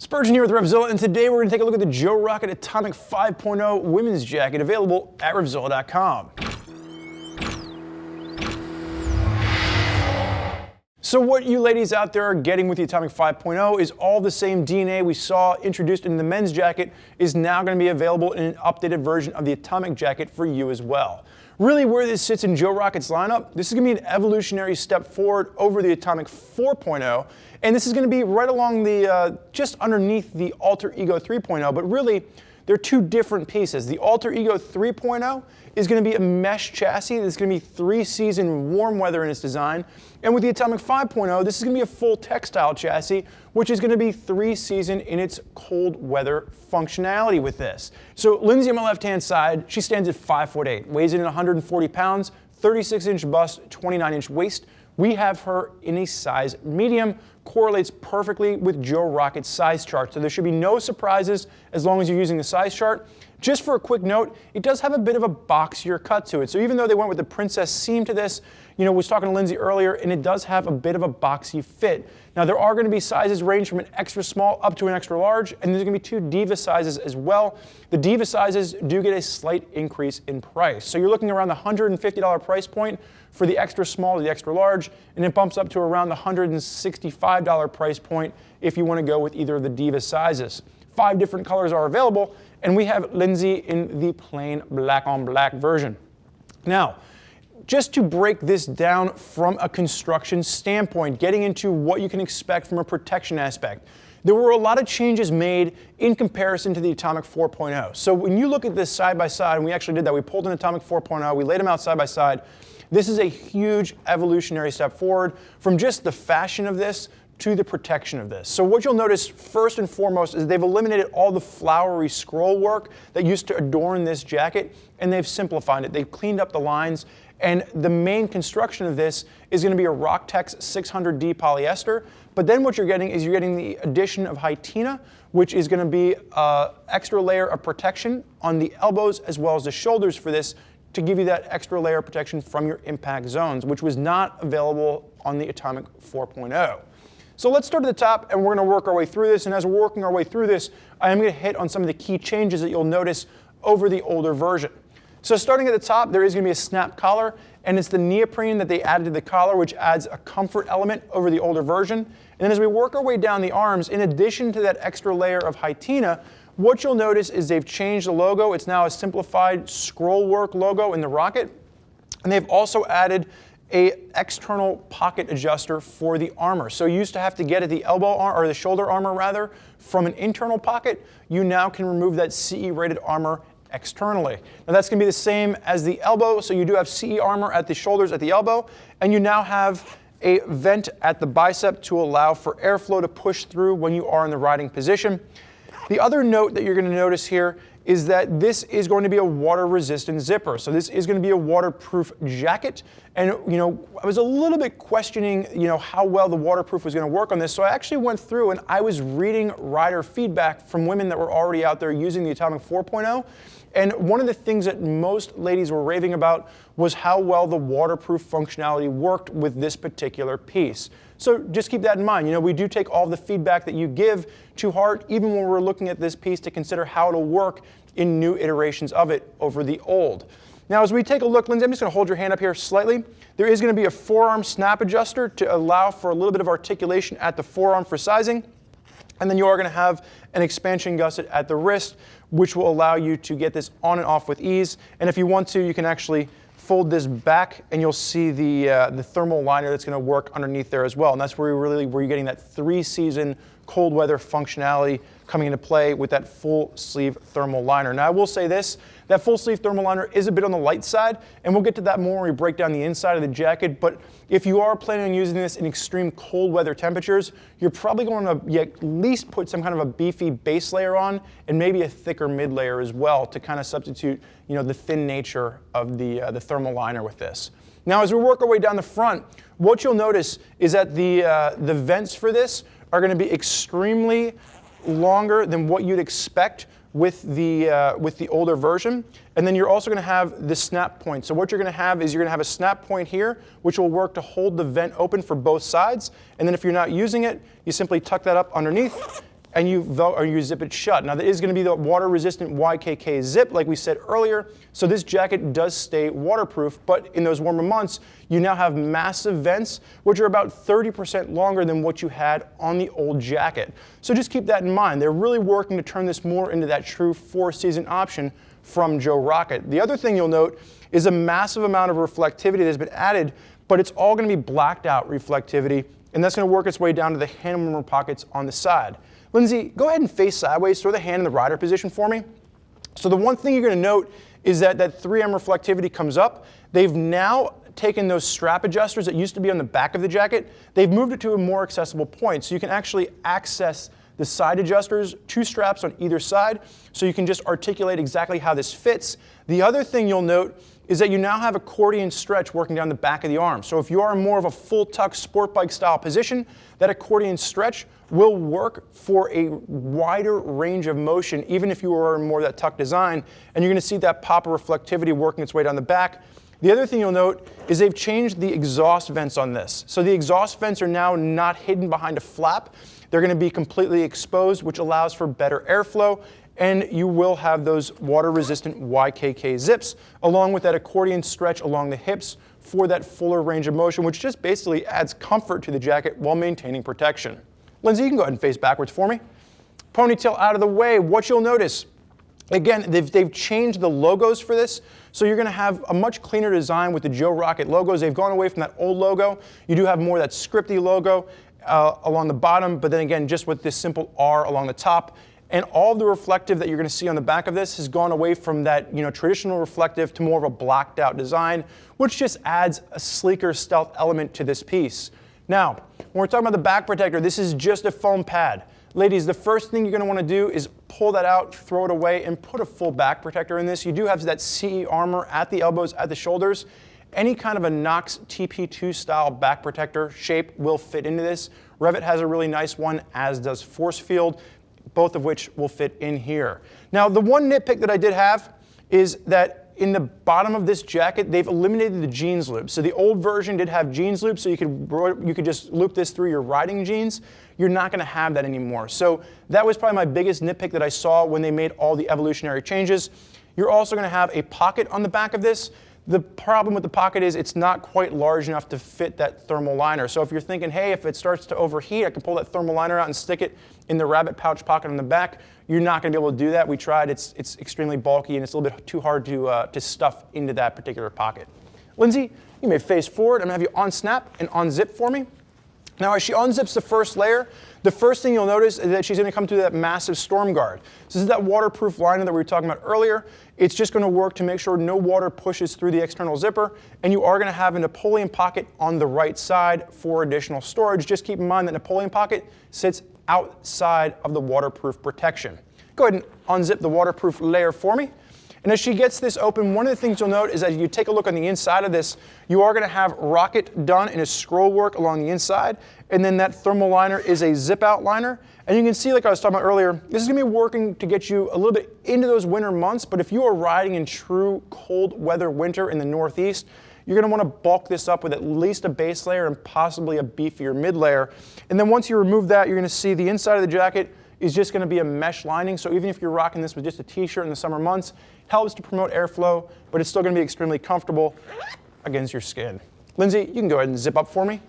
Spurgeon here with RevZilla, and today we're going to take a look at the Joe Rocket Atomic 5.0 women's jacket available at RevZilla.com. So what you ladies out there are getting with the Atomic 5.0 is all the same DNA we saw introduced in the men's jacket is now going to be available in an updated version of the Atomic jacket for you as well. Really, where this sits in Joe Rocket's lineup, this is going to be an evolutionary step forward over the Atomic 4.0, and this is going to be right along the, just underneath the Alter Ego 3.0, but really, they're two different pieces. The Alter Ego 3.0 is going to be a mesh chassis that's going to be 3-season warm weather in its design. And with the Atomic 5.0, this is going to be a full textile chassis, which is going to be 3-season in its cold weather functionality with this. So Lindsay on my left-hand side, she stands at 5'8", weighs in at 140 pounds, 36-inch bust, 29-inch waist. We have her in a size medium, correlates perfectly with Joe Rocket's size chart. So there should be no surprises as long as you're using the size chart. Just for a quick note, it does have a bit of a boxier cut to it. So even though they went with the princess seam to this, I was talking to Lindsay earlier, and it does have a bit of a boxy fit. Now there are going to be sizes range from an extra small up to an extra large, and there's going to be 2 Diva sizes as well. The Diva sizes do get a slight increase in price. So you're looking around the $150 price point for the extra small to the extra large, and it bumps up to around the $165 price point if you want to go with either of the Diva sizes. 5 different colors are available, and we have Lindsay in the plain black on black version. Now, just to break this down from a construction standpoint, getting into what you can expect from a protection aspect, there were a lot of changes made in comparison to the Atomic 4.0. So when you look at this side by side, and we actually did that, we pulled an Atomic 4.0, we laid them out side by side. This is a huge evolutionary step forward from just the fashion of this to the protection of this. So what you'll notice first and foremost is they've eliminated all the flowery scroll work that used to adorn this jacket, and they've simplified it. They've cleaned up the lines, and the main construction of this is going to be a Rocktex 600D polyester. But then what you're getting is you're getting the addition of Hytina, which is going to be an extra layer of protection on the elbows as well as the shoulders for this, to give you that extra layer of protection from your impact zones, which was not available on the Atomic 4.0. So let's start at the top, and we're going to work our way through this. And as we're working our way through this, I am going to hit on some of the key changes that you'll notice over the older version. So starting at the top, there is going to be a snap collar, and it's the neoprene that they added to the collar, which adds a comfort element over the older version. And then as we work our way down the arms, in addition to that extra layer of Hytina, what you'll notice is they've changed the logo. It's now a simplified scroll work logo in the Rocket. And they've also added an external pocket adjuster for the armor. So you used to have to get at the elbow or the shoulder armor rather from an internal pocket. You now can remove that CE rated armor externally. Now that's going to be the same as the elbow. So you do have CE armor at the shoulders at the elbow, and you now have a vent at the bicep to allow for airflow to push through when you are in the riding position. The other note that you're going to notice here is that this is going to be a water-resistant zipper. So this is going to be a waterproof jacket. And I was a little bit questioning how well the waterproof was going to work on this. So I actually went through and I was reading rider feedback from women that were already out there using the Atomic 4.0. And one of the things that most ladies were raving about was how well the waterproof functionality worked with this particular piece. So just keep that in mind. We do take all the feedback that you give to heart, even when we're looking at this piece, to consider how it'll work in new iterations of it over the old. Now, as we take a look, Lindsay, I'm just going to hold your hand up here slightly. There is going to be a forearm snap adjuster to allow for a little bit of articulation at the forearm for sizing. And then you are going to have an expansion gusset at the wrist, which will allow you to get this on and off with ease. And if you want to, you can actually fold this back, and you'll see the thermal liner that's going to work underneath there as well. And that's where you're getting that 3-season cold weather functionality coming into play with that full sleeve thermal liner. Now I will say this, that full sleeve thermal liner is a bit on the light side, and we'll get to that more when we break down the inside of the jacket, but if you are planning on using this in extreme cold weather temperatures, you're probably going to at least put some kind of a beefy base layer on, and maybe a thicker mid layer as well to kind of substitute the thin nature of the thermal liner with this. Now as we work our way down the front, what you'll notice is that the vents for this are going to be extremely longer than what you'd expect with the older version. And then you're also going to have the snap point. So what you're going to have is you're going to have a snap point here, which will work to hold the vent open for both sides. And then if you're not using it, you simply tuck that up underneath, and you zip it shut. Now, that is going to be the water-resistant YKK zip, like we said earlier, so this jacket does stay waterproof, but in those warmer months, you now have massive vents, which are about 30% longer than what you had on the old jacket. So just keep that in mind. They're really working to turn this more into that true four-season option from Joe Rocket. The other thing you'll note is a massive amount of reflectivity that's been added, but it's all going to be blacked out reflectivity, and that's going to work its way down to the hand warmer pockets on the side. Lindsay, go ahead and face sideways, throw the hand in the rider position for me. So the one thing you're going to note is that 3M reflectivity comes up. They've now taken those strap adjusters that used to be on the back of the jacket, they've moved it to a more accessible point, so you can actually access the side adjusters, 2 straps on either side, so you can just articulate exactly how this fits. The other thing you'll note is that you now have accordion stretch working down the back of the arm. So if you are in more of a full tuck sport bike style position, that accordion stretch will work for a wider range of motion, even if you are in more of that tuck design, and you're going to see that pop of reflectivity working its way down the back. The other thing you'll note is they've changed the exhaust vents on this. So the exhaust vents are now not hidden behind a flap. They're going to be completely exposed, which allows for better airflow, and you will have those water-resistant YKK zips, along with that accordion stretch along the hips for that fuller range of motion, which just basically adds comfort to the jacket while maintaining protection. Lindsay, you can go ahead and face backwards for me. Ponytail out of the way. What you'll notice, again, they've changed the logos for this, so you're going to have a much cleaner design with the Joe Rocket logos. They've gone away from that old logo. You do have more of that scripty logo along the bottom, but then again, just with this simple R along the top. And all of the reflective that you're going to see on the back of this has gone away from that traditional reflective to more of a blacked out design, which just adds a sleeker stealth element to this piece. Now, when we're talking about the back protector, this is just a foam pad. Ladies, the first thing you're going to want to do is pull that out, throw it away, and put a full back protector in this. You do have that CE armor at the elbows, at the shoulders. Any kind of a Knox TP2 style back protector shape will fit into this. Revit has a really nice one, as does Force Field, both of which will fit in here. Now, the one nitpick that I did have is that in the bottom of this jacket, they've eliminated the jeans loop. So the old version did have jeans loops, so you could just loop this through your riding jeans. You're not going to have that anymore. So that was probably my biggest nitpick that I saw when they made all the evolutionary changes. You're also going to have a pocket on the back of this. The problem with the pocket is it's not quite large enough to fit that thermal liner. So if you're thinking, hey, if it starts to overheat, I can pull that thermal liner out and stick it in the rabbit pouch pocket on the back, you're not going to be able to do that. We tried. It's extremely bulky, and it's a little bit too hard to stuff into that particular pocket. Lindsay, you may face forward. I'm going to have you unsnap and unzip for me. Now, as she unzips the first layer, the first thing you'll notice is that she's going to come through that massive storm guard. This is that waterproof liner that we were talking about earlier. It's just going to work to make sure no water pushes through the external zipper, and you are going to have a Napoleon pocket on the right side for additional storage. Just keep in mind that Napoleon pocket sits outside of the waterproof protection. Go ahead and unzip the waterproof layer for me. And as she gets this open, one of the things you'll note is that you take a look on the inside of this, you are going to have Rocket done in a scroll work along the inside, and then that thermal liner is a zip out liner. And you can see, like I was talking about earlier, this is going to be working to get you a little bit into those winter months, but if you are riding in true cold weather winter in the Northeast, you're going to want to bulk this up with at least a base layer and possibly a beefier mid layer. And then once you remove that, you're going to see the inside of the jacket is just going to be a mesh lining. So even if you're rocking this with just a t-shirt in the summer months, it helps to promote airflow, but it's still going to be extremely comfortable against your skin. Lindsay, you can go ahead and zip up for me.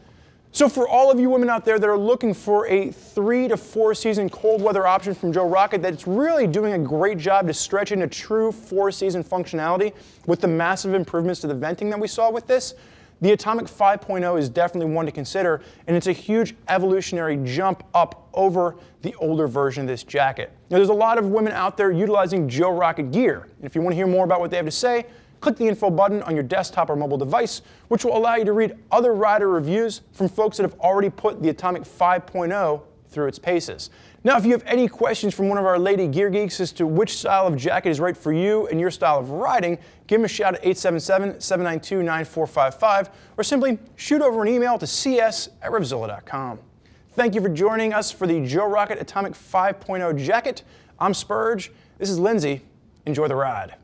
So for all of you women out there that are looking for a 3 to 4 season cold weather option from Joe Rocket that's really doing a great job to stretch into true 4-season functionality with the massive improvements to the venting that we saw with this, the Atomic 5.0 is definitely one to consider, and it's a huge evolutionary jump up over the older version of this jacket. Now, there's a lot of women out there utilizing Joe Rocket gear, and if you want to hear more about what they have to say, click the info button on your desktop or mobile device, which will allow you to read other rider reviews from folks that have already put the Atomic 5.0 through its paces. Now, if you have any questions from one of our lady gear geeks as to which style of jacket is right for you and your style of riding, give them a shout at 877-792-9455 or simply shoot over an email to cs@RevZilla.com. Thank you for joining us for the Joe Rocket Atomic 5.0 jacket. I'm Spurge. This is Lindsay. Enjoy the ride.